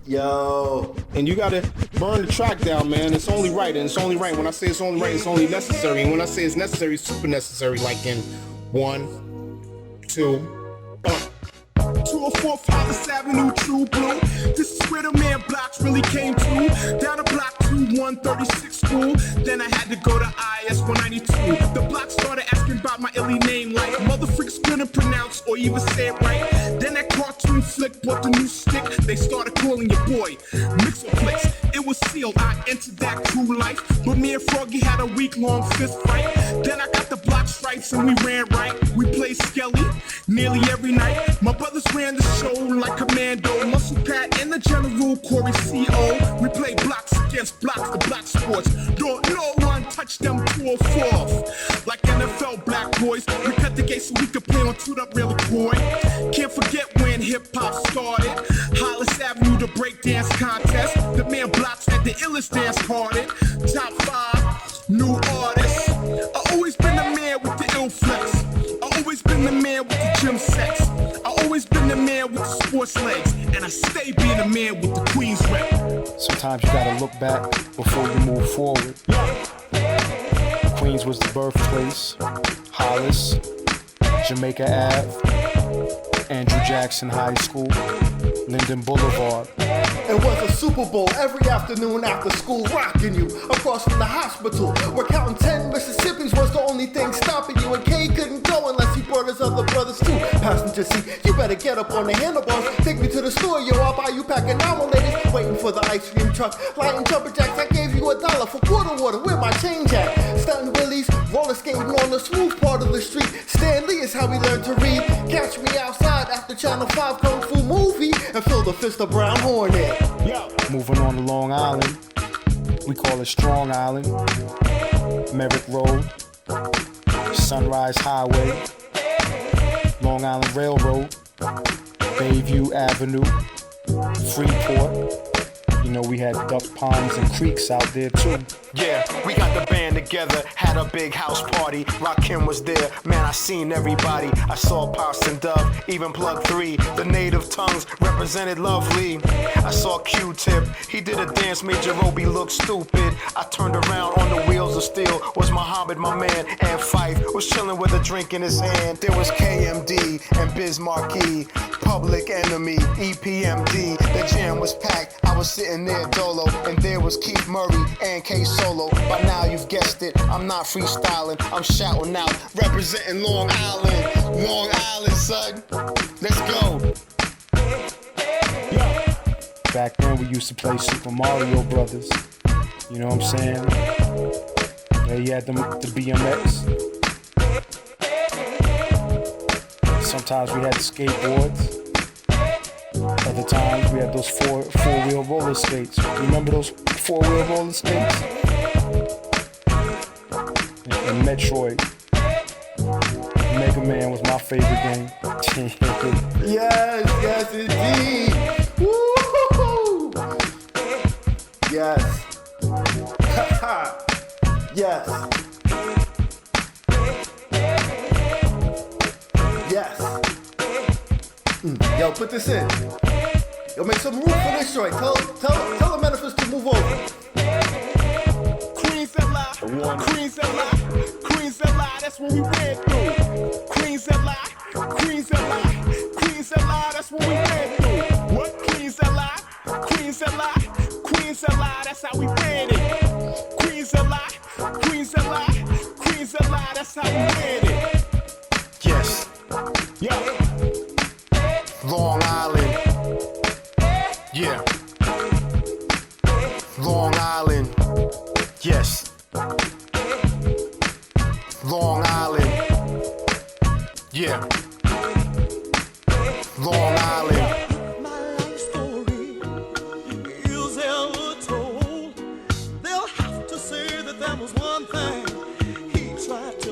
Yo. And you gotta burn the track down, man. It's only right, and it's only right. When I say it's only right, it's only necessary. And when I say it's necessary, it's super necessary. Like in 1, 2. 204 Hollis Avenue, True Blue. This is where the man blocks really came to. Down the block to 136 school. Then I had to go to IS 192. The block started asking about my illy name, like mother freaks couldn't pronounce or even say it right. Then that cartoon flick brought the new stick. They started calling your boy Mixoplex. It was sealed, I entered that crew life. But me and Froggy had a week-long fist fight. Then I got the block stripes and we ran right. We played Skelly nearly every night. My brothers ran the show like Commando, Muscle Pat and the General Corey C.O. We played blocks against blocks, the block sports. Don't no one touch them 204th. Like NFL black boys, we cut the gate so we could play on Toot Up Real Boy. Can't forget when hip-hop started. Hollis Avenue, the breakdance contest. The man blocks at the illest dance party. Top 5, new artists. I always been the man with the ill flex. I always been the man with the gym sex. I always been the man with the sports legs. And I stay being the man with the Queens rep. Sometimes you gotta look back before you move forward. Queens was the birthplace. Hollis, Jamaica Ave, Andrew Jackson High School, Linden Boulevard. It was a Super Bowl every afternoon after school, rocking you across from the hospital. We're counting 10 Mississippis was the only thing stopping you. And K couldn't go unless he brought his other brothers too. Passenger seat, you better get up on the handlebars. Take me to the store, yo, I'll buy you pack of novel ladies. Waiting for the ice cream truck, lighting jumper jacks. I gave you $1 for quarter water, where my change at? Stunting willies, roller skating on the smooth part of the street. Stan Lee is how we learned to read. Catch me outside after Channel 5 Kung Fu movie and fill the fist of Brown Hornet. Moving on to Long Island, we call it Strong Island, Merrick Road, Sunrise Highway, Long Island Railroad, Bayview Avenue, Freeport. You know, we had duck ponds and creeks out there too. Yeah, we got the band together, had a big house party. Rakim was there, man, I seen everybody. I saw Pops and Dove, even Plug 3. The native tongues represented lovely. I saw Q-Tip, he did a dance, made Jerobi look stupid. I turned around on the wheels of steel, was Muhammad, my man, and Fife was chilling with a drink in his hand. There was KMD and Biz Marquee, Public Enemy, EPMD. The jam was packed, I was sitting there dolo, and there was Keith Murray and K Solo. By now you've guessed it, I'm not freestyling, I'm shouting out, representing Long Island. Long Island, son. Let's go. Back then we used to play Super Mario Brothers. You know what I'm saying? Yeah, you had the BMX. Sometimes we had skateboards. Other times we had those four-wheel roller skates. Remember those four-wheel roller skates? And Metroid. Mega Man was my favorite game. Yes, indeed. Woo-hoo-hoo. Yes. Yes. Yes. Yo, put this in. Yo, make some room for this joint. Tell the manifest to move over. Queens that lie, Queens that lie, Queens that lie, that's what we ran through. Queens that lie, Queens that lie, Queens that lie, that's what we ran through. What? Queens that lie, Queens that lie, Queens that lie, that's how we ran it. Queens that lie, Queens that lie, Queens that lie, that's how we ran it. Yes. Yo. Long Island. Yeah. Long Island. Yes. Long Island. Yeah. Long Island. My life story is ever told, they'll have to say that there was one thing he tried to